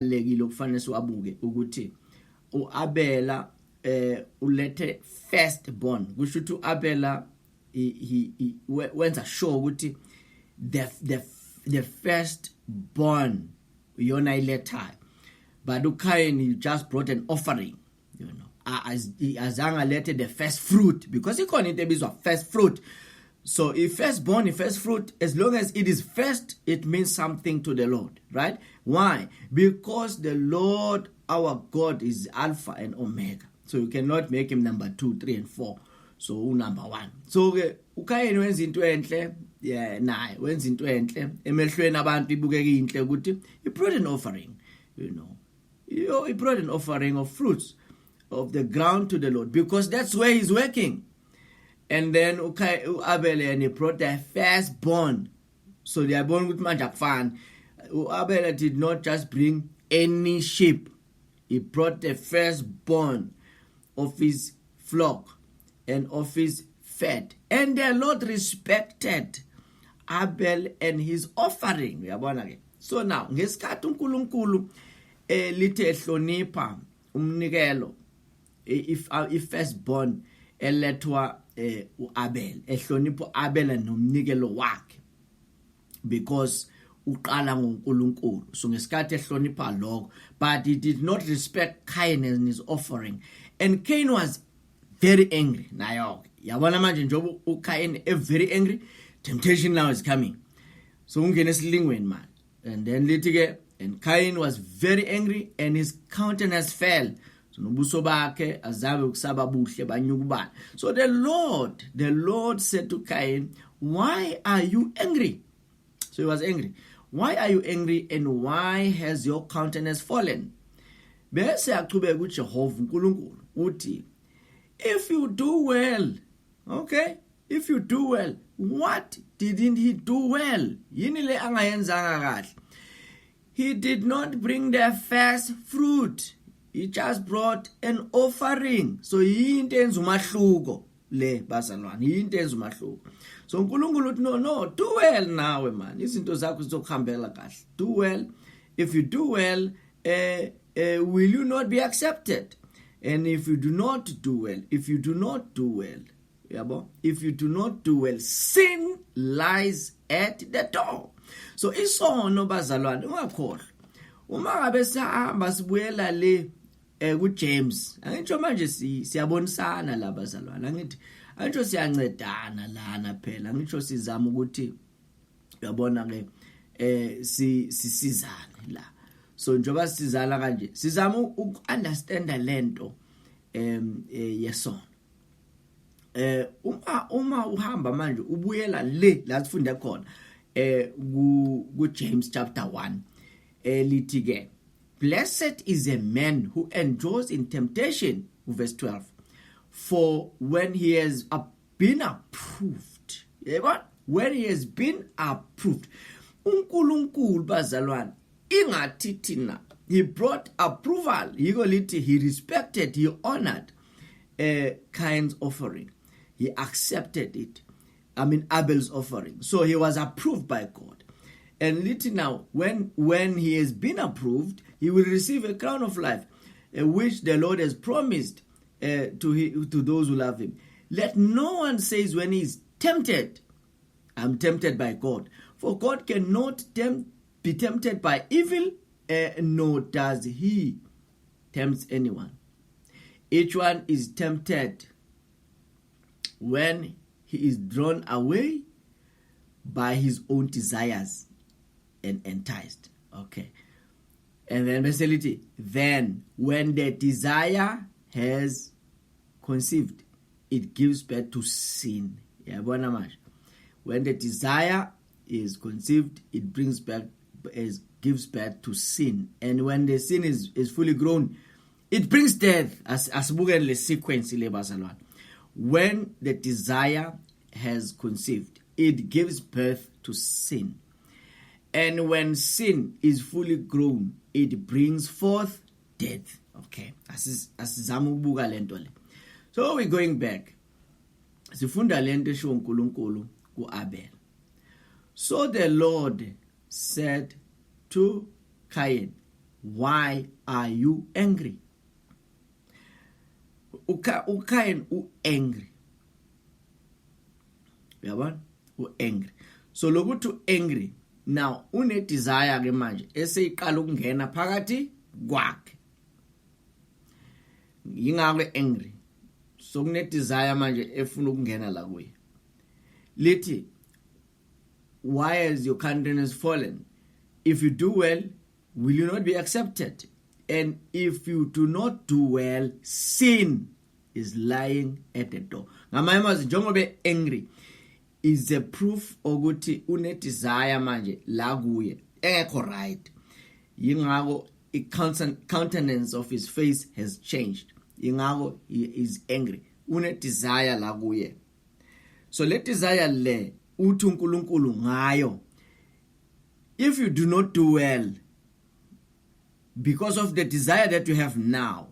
lekile okufanele siwabuke ukuthi uAbela ulethe firstborn, kusho ukuthi uAbela he wenza sure ukuthi the firstborn yona ilethayo, but uCain he just brought an offering, you know, azange lethe the first fruit, because ikhona into ebizwa first fruit. So if firstborn, if first fruit, as long as it is first, it means something to the Lord, right? Why? Because the Lord our God is Alpha and Omega, so you cannot make him number 2, 3 and 4. So number 1. So uKain wenza into enhle, yeah, naye wenza into enhle emehlweni abantu ibukeka inhle ukuthi he brought an offering, you know, he brought an offering of fruits of the ground to the Lord, because that's where he's working. And then uAbel and he brought the firstborn. So they are born with Manjakfan. Uabel did not just bring any sheep. He brought the firstborn of his flock and of his fat. And the Lord respected Abel and his offering. So now, ngesikhathi uNkulunkulu lithe hlonipha umnikelo, if firstborn elethwa uAbel, ehlonipha uAbel nomnikelo wakhe, because uqala ngoNkulunkulu. So ngesikhathi ehlonipha lokho, but he did not respect Cain and his offering, and Cain was very angry. Nayo yabona manje njengoba uCain very angry, temptation now is coming. So ungena esilingweni man, and then lithi ke, and Cain was very angry and his countenance fell. So nobuso bakhe azabe ukusaba buhle banyukubana. So the Lord said to Cain, why are you angry? So he was angry. Why are you angry, and why has your countenance fallen? Bese aqhubeka uJehova uNkulunkulu uthi, if you do well, okay, if you do well, what didn't he do well? Yini le angayenzanga kahle? He did not bring the first fruit. He just brought an offering. So yinto enza umahluko le bazalwane, yinto enza umahluko. So uNkulunkulu uthi no, do well nawe man, izinto zakho zizokuhambela kahle. Do well. If you do well, will you not be accepted? And if you do not do well, if you do not do well, sin lies at the door. So isono bazalwane ungakhohlwa. Uma ngabe sihamba sibuyela le kuJames, angitsho manje siyabonisana la bazalwane, angitsho siyancedana lana phela, angitsho sizama ukuthi uyabona ke sisizane la. So njoba sizala kanje sizama ukunderstanda lento yesono. Uma uhamba manje ubuyela le la sifunde khona kuJames chapter 1, lithi ke, blessed is a man who endures in temptation, verse 12, for when he has been approved, when he has been approved, uNkulunkulu bazalwane ingathi thina, he brought approval, yiko lithi he respected, he honored Cain's offering, he accepted it, Abel's offering, so he was approved by God. And little now, when he has been approved, he will receive a crown of life, which the Lord has promised to those who love him. Let no one say when he is tempted, I'm tempted by God. For God cannot be tempted by evil, nor does he tempt anyone. Each one is tempted when he is drawn away by his own desires and enticed. Okay. And then basically, then when the desire has conceived, it gives birth to sin. Yeah, when the desire is conceived, it gives birth to sin. And when the sin is fully grown, it brings death. As the sequence in when the desire has conceived, it gives birth to sin. And when sin is fully grown, it brings forth death. Okay. So we're going back. Sifunda lento esho uNkulunkulu kuAbel. So the Lord said to Cain, why are you angry? uKain angry. Uyabona? Angry. So lokuthi angry now une desire ke manje eseyiqala ukungena phakathi kwakhe. Yingakho angry. So kune desire manje efuna ukungena la kuye. Lithi, why has your countenance fallen? If you do well, will you not be accepted? And if you do not do well, sin is lying at the door. Ngamanye amazwi njengoba angry is a proof ukuthi une desire manje la kuye engekho right. Yingakho countenance of his face has changed. Yingakho he is angry. Une desire la kuye. So let desire le uthi uNkulunkulu ngayo. If you do not do well because of the desire that you have now,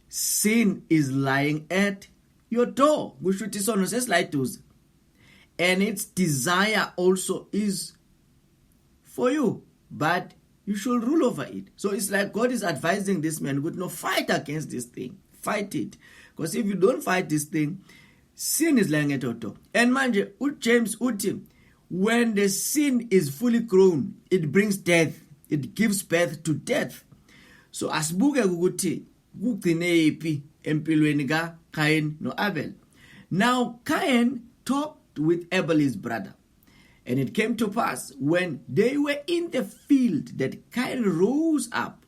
sin is lying at your door. And its desire also is for you, but you should rule over it. So it's like God is advising this man, good, no, fight against this thing. Fight it. Because if you don't fight this thing, sin is lying at your door. And manje, James uti, when the sin is fully grown, it brings death. It gives birth to death. So asibuke ukuthi kugcine ipi empilweni ka Cain no Abel. Now Cain talked with Abel his brother. And it came to pass when they were in the field that Cain rose up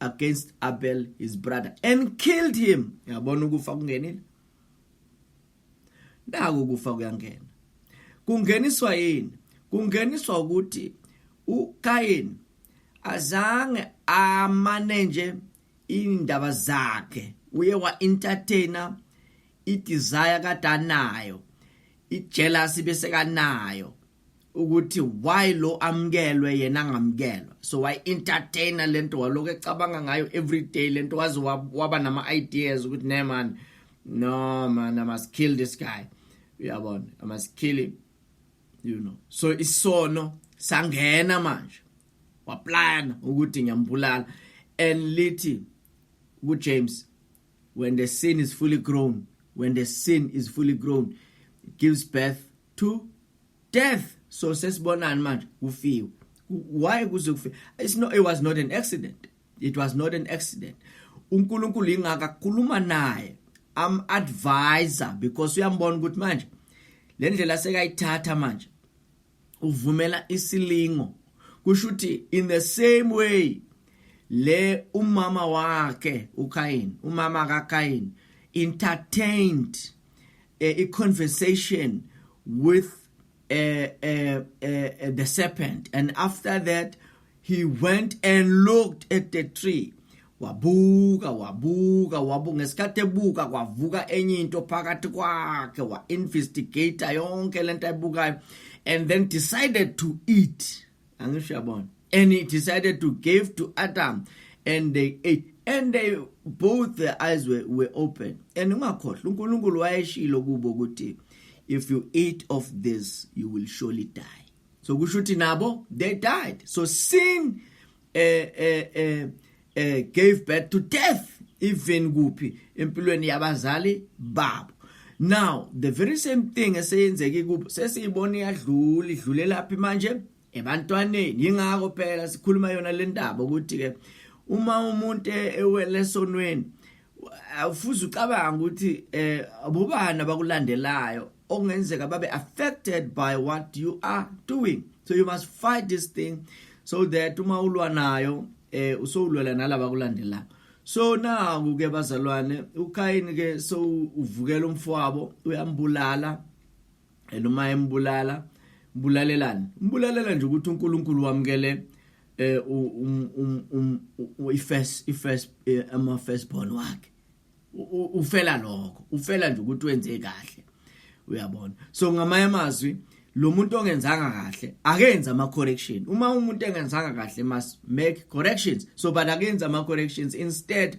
against Abel his brother and killed him. Yabona ukufa kungenile. Naku ukufa kuyangena. Kungeniswa yini? Kungeniswa ukuthi uCain azange amanage indaba zakhe. Uye wa entertainer i-desire kadanayo, i-jealousy bese kanayo ukuthi why lo amkelwe yena angamkelwa. So why entertainer lento waloko ecabanga ngayo every day, lento wazi waba nama ideas ukuthi no man, I must kill this guy. Uyabona, I must kill him. You know. So isono sangena manje. Waplana ukuthi ngiyambulala. And lithi ku James, when the sin is fully grown, it gives birth to death. So sesibonani manje kufiwe. Why kuzokufa? It was not an accident. It was not an accident. uNkulunkulu ingaka khuluma naye, am advisor, because uyambona ukuthi manje le ndlela sekayithatha manje uvumela isilingo. Kushuthi in the same way le umama wakhe uCain, umama kaCain entertained a conversation with the serpent, and after that he went and looked at the tree. Wabuka ngesikhathi ebuka kwavuka enye into phakathi kwakhe, wa investigate yonke lento ayibukayo, and then decided to eat. Angisho, and he decided to give to Adam, and they ate, and they both their eyes were open. And ungakhohlwa uNkulunkulu wayeshilo kubo ukuthi if you eat of this you will surely die. So kushuthi nabo they died. So sin gave birth to death, even kuphi empilweni yabazali babo. Now the very same thing eseyenzeke kubo sesiyibona idlule laphi manje ebantwaneni. Yingakho phela sikhuluma yona le ndaba ukuthi ke uma umuntu ewele sonweni awufuza ucabanga ukuthi abubana bakulandelayo okungenzeka babe affected by what you are doing. So you must fight this thing so that uma ulwa nayo usowulwela nalaba kulandelayo. So now ke bazalwane, uCain ke so uvukela umfowabo uyambulala, noma mbulalela nje ukuthi uNkulunkulu wamkele firstborn wakhe. Ufela lokho, ufela nje ukuthi wenze kahle. Uyabona. So ngamanye amazwi lo muntu ongenzanga kahle akenza ama correction. Uma umuntu engenzanga kahle must make corrections. So but akenza ama corrections, instead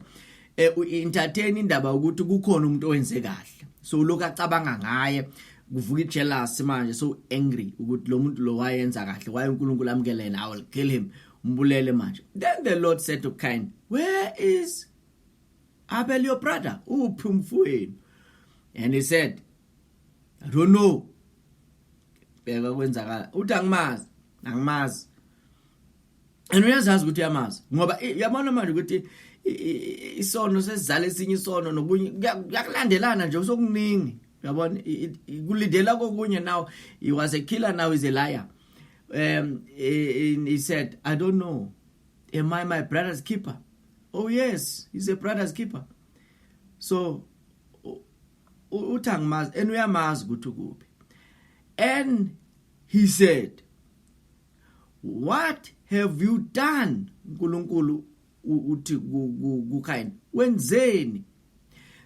entertain indaba ukuthi kukhona umuntu owenze kahle. So lokho acabanga ngaye kuvuka ijealousy manje, so angry ukuthi lo muntu lo wayenza kahle, waye uNkulunkulu amkelena, I will kill him. mbulele manje. Then the Lord said to Cain, where is Abel your brother? Uphi umfowenu? And he said, I don't know. Beka kwenzakala. Uthi angimazi. And uyazazi ukuthi uyamazi. Ngoba yabona manje ukuthi isono sesizala esinye isono nokunye kuyakulandelana nje usokuningi. Yabona kulidela kokunye now. He was a killer, now he's a liar. He said, I don't know. Am I my brother's keeper? Oh yes, he's a brother's keeper. So uthi angimazi and uyamazi ukuthi ukuphi. And he said, what have you done? uNkulunkulu uthi kuKain, wenzeni?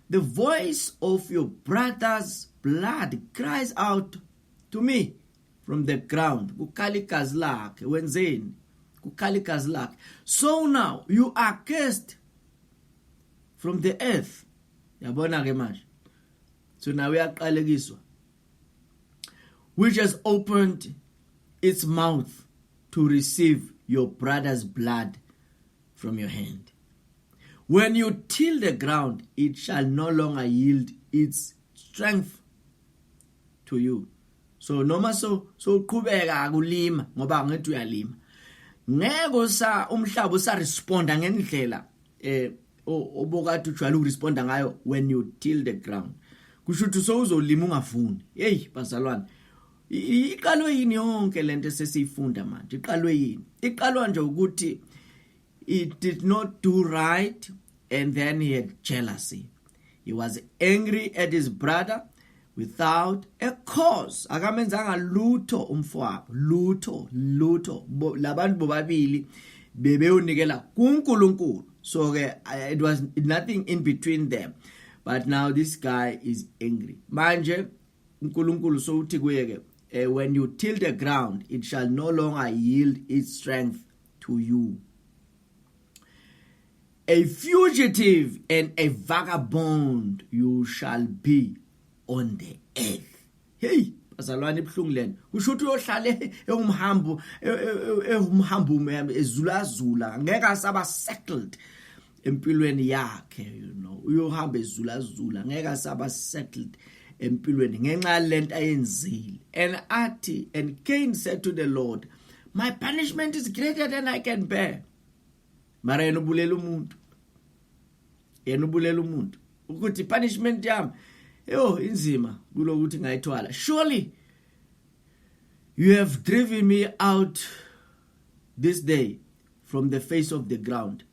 The voice of your brother's blood cries out to me from the ground. Kukhala igazi lakhe, wenzeni? Kukhala igazi lakhe. So now you are cursed from the earth. Yabona ke manje. So now uyaqalekiswa, which has opened its mouth to receive your brother's blood from your hand. When you till the ground, it shall no longer yield its strength to you. So noma so qhubeka ukulima ngoba ngithi uyalima, ngeke sa umhlaba usa responda ngendlela obokade ujwayele ukuresponda ngayo when you till the ground. Kusho ukuthi so uzolima ungavuni. Hey bazalwane, iqalwe yini yonke lento esesiyifunda manje? Iqalwe yini? Iqalwa nje ukuthi he did not do right, and then he had jealousy. He was angry at his brother without a cause. Akamenzanga lutho umfowabo, lutho labantu bobabili bebewunikela kuNkulunkulu. So it was nothing in between them. But now this guy is angry. Manje uNkulunkulu so uthi kuye ke, when you till the ground, it shall no longer yield its strength to you. A fugitive and a vagabond you shall be on the earth. Hey, bazalwane ibhlungu lento. Kusho ukuthi uyohlala umhambo ezulazula, ngeke asaba settled empilweni yakhe, you know. Uyohamba ezulazula, ngeke asaba settled empilweni ngenxa lento ayenzile. And Cain said to the Lord, my punishment is greater than I can bear. Mara yena ubulela umuntu ukuthi punishment yami inzima kulokuthi ngayithwala. Surely you have driven me out this day from the face of the ground.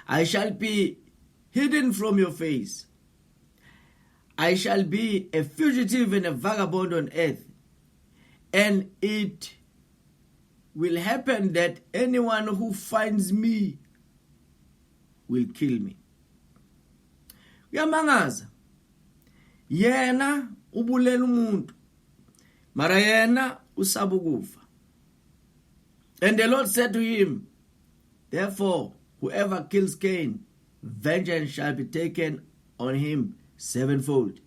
I shall be hidden from your face. I shall be a fugitive and a vagabond on earth. And it will happen that anyone who finds me will kill me. Uyamangaza. Yena ubulela umuntu, mara yena usaba ukufa. And the Lord said to him, therefore, whoever kills Cain, vengeance shall be taken on him sevenfold.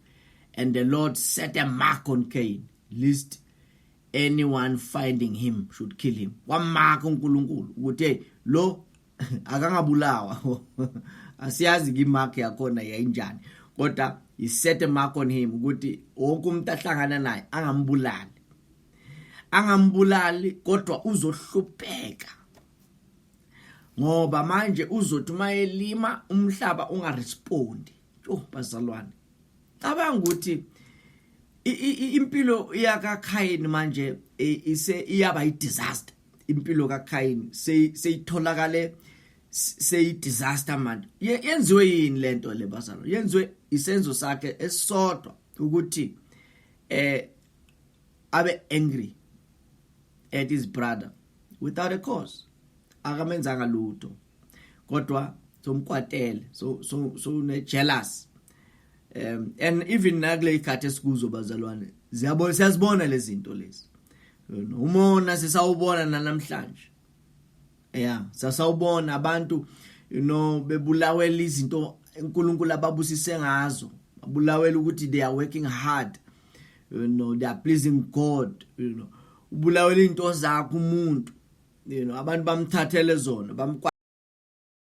And the Lord set a mark on Cain, lest anyone finding him should kill him. Wamark uNkulunkulu ukuthi lo akangabulawa. Asiyazi ki mark yakhona yayinjani, kodwa he set a mark on him ukuthi wonke umuntu ahlangana naye angambulali kodwa uzohlupheka, ngoba manje uzothi mayelima umhlaba ungarespondi. Bazalwane, cabanga ukuthi impilo yakaKain manje iyaba i-disaster. Impilo kaKain seyitholakale seyi-disaster manje. Yenziwe yini lento le bazalwane? Yenziwe isenzo sakhe esodwa ukuthi abe angry at his brother without a cause. Akamenzanga lutho kodwa somkwatele, so ne jealous. And even nakule ikhathi esikuzo bazalwane, siyazibona lezi zinto lezi. Umona sisawubona namhlanje. Sasawubona abantu, bebulawela izinto uNkulunkulu ababusise ngazo. Babulawela ukuthi they are working hard. They are pleasing God, ubulawela into zakho umuntu. abantu bamthathele zona